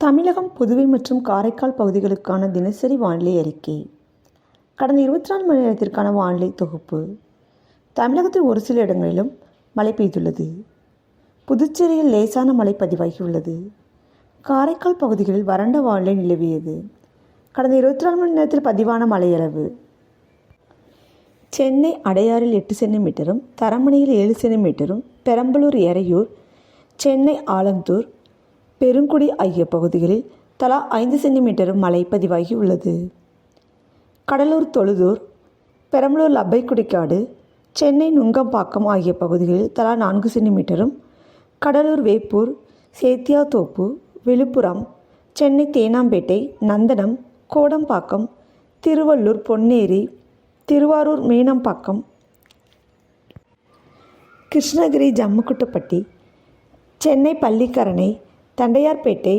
தமிழகம், புதுவை மற்றும் காரைக்கால் பகுதிகளுக்கான தினசரி வானிலை அறிக்கை. கடந்த 24 மணி நேரத்திற்கான வானிலை தொகுப்பு. தமிழகத்தில் ஒரு சில இடங்களிலும் மழை பெய்துள்ளது. புதுச்சேரியில் லேசான மழை பதிவாகியுள்ளது. காரைக்கால் பகுதிகளில் வறண்ட வானிலை நிலவியது. கடந்த 24 மணி நேரத்தில் பதிவான மழையளவு: சென்னை அடையாறில் 8 சென்டிமீட்டரும், தரமணியில் 7 சென்டிமீட்டரும், பெரம்பலூர், எறையூர், சென்னை ஆலந்தூர், பெருங்குடி ஆகிய பகுதிகளில் தலா 5 சென்டிமீட்டரும் மழை பதிவாகியுள்ளது. கடலூர், தொழுதூர், பெரம்பலூர், லப்பைக்குடிக்காடு, சென்னை நுங்கம்பாக்கம் ஆகிய பகுதிகளில் தலா 4 சென்டிமீட்டரும், கடலூர், வேப்பூர், சேத்தியாத்தோப்பு, விழுப்புரம், சென்னை தேனாம்பேட்டை, நந்தனம், கோடம்பாக்கம், திருவள்ளூர், பொன்னேரி, திருவாரூர், மீனம்பாக்கம், கிருஷ்ணகிரி, ஜம்முக்குட்டப்பட்டி, சென்னை பள்ளிக்கரணை, தண்டையார்பேட்டை,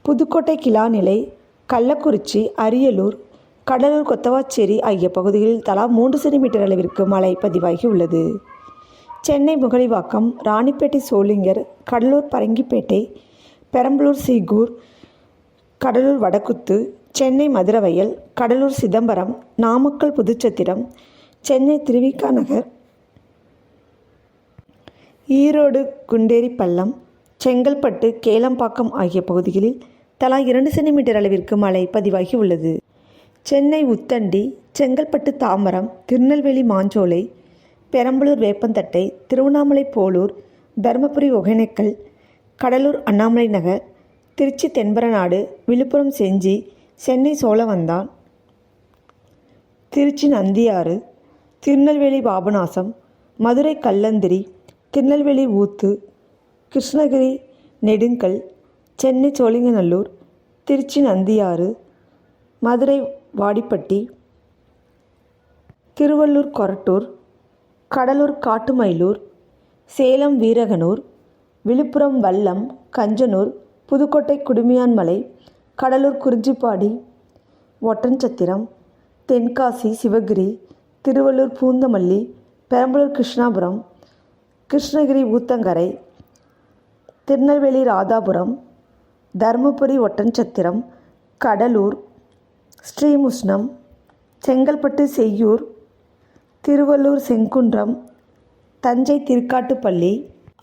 புதுக்கோட்டை கிளாநிலை, கள்ளக்குறிச்சி, அரியலூர், கடலூர், கொத்தவாச்சேரி ஆகிய பகுதிகளில் தலா 3 சென்டிமீட்டர் அளவிற்கு மழை பதிவாகியுள்ளது. சென்னை முகலிவாக்கம், ராணிப்பேட்டை, சோளிங்கர், கடலூர் பரங்கிப்பேட்டை, பெரம்பலூர் சீகூர், கடலூர் வடக்குத்து, சென்னை மதுரவயல், கடலூர் சிதம்பரம், நாமக்கல் புதுச்சத்திரம், சென்னை திருவிக நகர், ஈரோடு குண்டேரிப்பள்ளம், செங்கல்பட்டு, கேளம்பாக்கம் ஆகிய பகுதிகளில் தலா 2 சென்டிமீட்டர் அளவிற்கு மழை பதிவாகியுள்ளது. சென்னை உத்தண்டி, செங்கல்பட்டு தாம்பரம், திருநெல்வேலி மாஞ்சோலை, பெரம்பலூர் வேப்பந்தட்டை, திருவண்ணாமலை போலூர், தருமபுரி ஒகேனக்கல், கடலூர் அண்ணாமலை நகர், திருச்சி தென்பரநாடு, விழுப்புரம் செஞ்சி, சென்னை சோழவந்தான், திருச்சி நந்தியாறு, திருநெல்வேலி பாபநாசம், மதுரை கல்லந்திரி, திருநெல்வேலி ஊத்து, கிருஷ்ணகிரி நெடுங்கல், சென்னை சோழிங்கநல்லூர், திருச்சி நந்தியாறு, மதுரை வாடிப்பட்டி, திருவள்ளூர் கொரட்டூர், கடலூர் காட்டுமயிலூர், சேலம் வீரகனூர், விழுப்புரம் வல்லம், கஞ்சனூர், புதுக்கோட்டை குடுமியான்மலை, கடலூர் குறிஞ்சிப்பாடி, ஒட்டன்சத்திரம், தென்காசி, சிவகிரி, திருவள்ளூர் பூந்தமல்லி, பெரம்பலூர் கிருஷ்ணாபுரம், கிருஷ்ணகிரி ஊத்தங்கரை, திருநெல்வேலி ராதாபுரம், தருமபுரி ஒட்டன்சத்திரம், கடலூர் ஸ்ரீமுஷ்ணம், செங்கல்பட்டு செய்யூர், திருவள்ளூர் செங்குன்றம், தஞ்சை திருக்காட்டுப்பள்ளி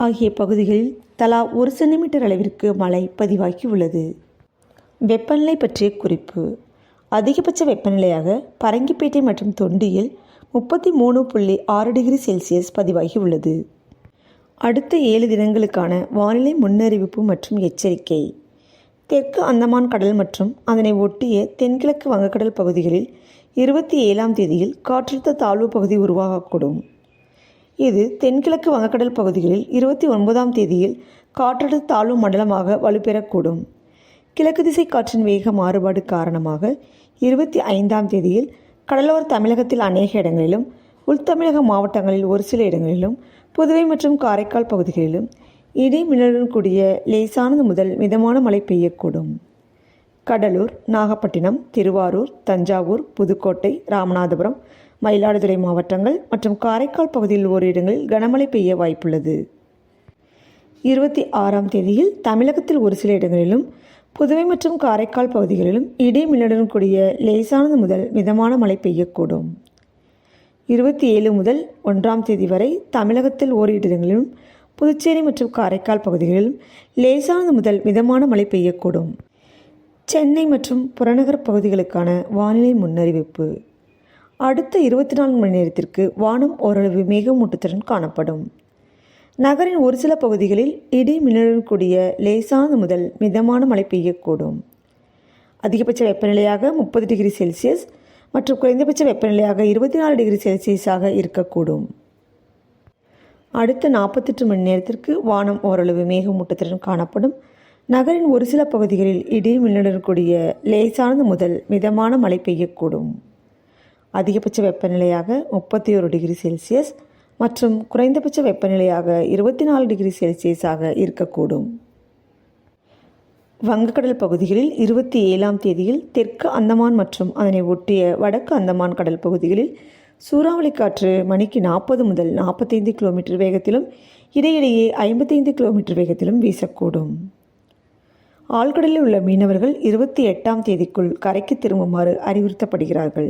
ஆகிய பகுதிகளில் தலா 1 சென்டிமீட்டர் அளவிற்கு மழை பதிவாகியுள்ளது. வெப்பநிலை பற்றிய குறிப்பு. அதிகபட்ச வெப்பநிலையாக பரங்கிப்பேட்டை மற்றும் தொண்டியில் 33.6 டிகிரி செல்சியஸ் பதிவாகியுள்ளது. அடுத்த 7 தினங்களுக்கான வானிலை முன்னறிவிப்பு மற்றும் எச்சரிக்கை. தெற்கு அந்தமான் கடல் மற்றும் அதனை ஒட்டிய தென்கிழக்கு வங்கக்கடல் பகுதிகளில் 27ஆம் தேதியில் காற்றழுத்த தாழ்வு பகுதி உருவாகக்கூடும். இது தென்கிழக்கு வங்கக்கடல் பகுதிகளில் 29ஆம் தேதியில் காற்றழுத்த தாழ்வு மண்டலமாக வலுப்பெறக்கூடும். கிழக்கு திசை காற்றின் வேக மாறுபாடு காரணமாக 25ஆம் தேதியில் கடலோர தமிழகத்தில் அநேக இடங்களிலும், உள்தமிழக மாவட்டங்களில் ஒரு சில இடங்களிலும், புதுவை மற்றும் காரைக்கால் பகுதிகளிலும் இடி மின்னலுடன் கூடிய லேசானது முதல் மிதமான மழை பெய்யக்கூடும். கடலூர், நாகப்பட்டினம், திருவாரூர், தஞ்சாவூர், புதுக்கோட்டை, ராமநாதபுரம், மயிலாடுதுறை மாவட்டங்கள் மற்றும் காரைக்கால் பகுதியில் ஓரிரு இடங்களில் கனமழை பெய்ய வாய்ப்புள்ளது. 26ஆம் தேதியில் தமிழகத்தில் ஒரு சில இடங்களிலும், புதுவை மற்றும் காரைக்கால் பகுதிகளிலும் இடி மின்னலுடன் கூடிய லேசானது முதல் மிதமான மழை பெய்யக்கூடும். 27 முதல் 1ஆம் தேதி வரை தமிழகத்தில் ஓரிரு இடங்களிலும், புதுச்சேரி மற்றும் காரைக்கால் பகுதிகளிலும் லேசானது முதல் மிதமான மழை பெய்யக்கூடும். சென்னை மற்றும் புறநகர் பகுதிகளுக்கான வானிலை முன்னறிவிப்பு. அடுத்த 24 மணி நேரத்திற்கு வானம் ஓரளவு மேகமூட்டத்துடன் காணப்படும். நகரின் ஒரு சில பகுதிகளில் இடி மின்னலுடன் கூடிய லேசானது முதல் மிதமான மழை பெய்யக்கூடும். அதிகபட்ச வெப்பநிலையாக 30 டிகிரி செல்சியஸ் மற்றும் குறைந்தபட்ச வெப்பநிலையாக 24 டிகிரி செல்சியஸாக இருக்கக்கூடும். அடுத்த 48 மணி நேரத்திற்கு வானம் ஓரளவு மேகமூட்டத்துடன் காணப்படும். நகரின் ஒரு சில பகுதிகளில் இடி மின்னலுடன் கூடிய லேசானது முதல் மிதமான மழை பெய்யக்கூடும். அதிகபட்ச வெப்பநிலையாக 31 டிகிரி செல்சியஸ் மற்றும் குறைந்தபட்ச வெப்பநிலையாக 24 டிகிரி செல்சியஸாக இருக்கக்கூடும். வங்கக்கடல் பகுதிகளில் 27ஆம் தேதியில் தெற்கு அந்தமான் மற்றும் அதனை ஒட்டிய வடக்கு அந்தமான் கடல் பகுதிகளில் சூறாவளி காற்று மணிக்கு 40 முதல் 45 கிலோமீட்டர் வேகத்திலும் இடையிடையே 55 கிலோமீட்டர் வேகத்திலும் வீசக்கூடும். ஆழ்கடலில் உள்ள மீனவர்கள் 28ஆம் தேதிக்குள் கரைக்கு திரும்புமாறு அறிவுறுத்தப்படுகிறார்கள்.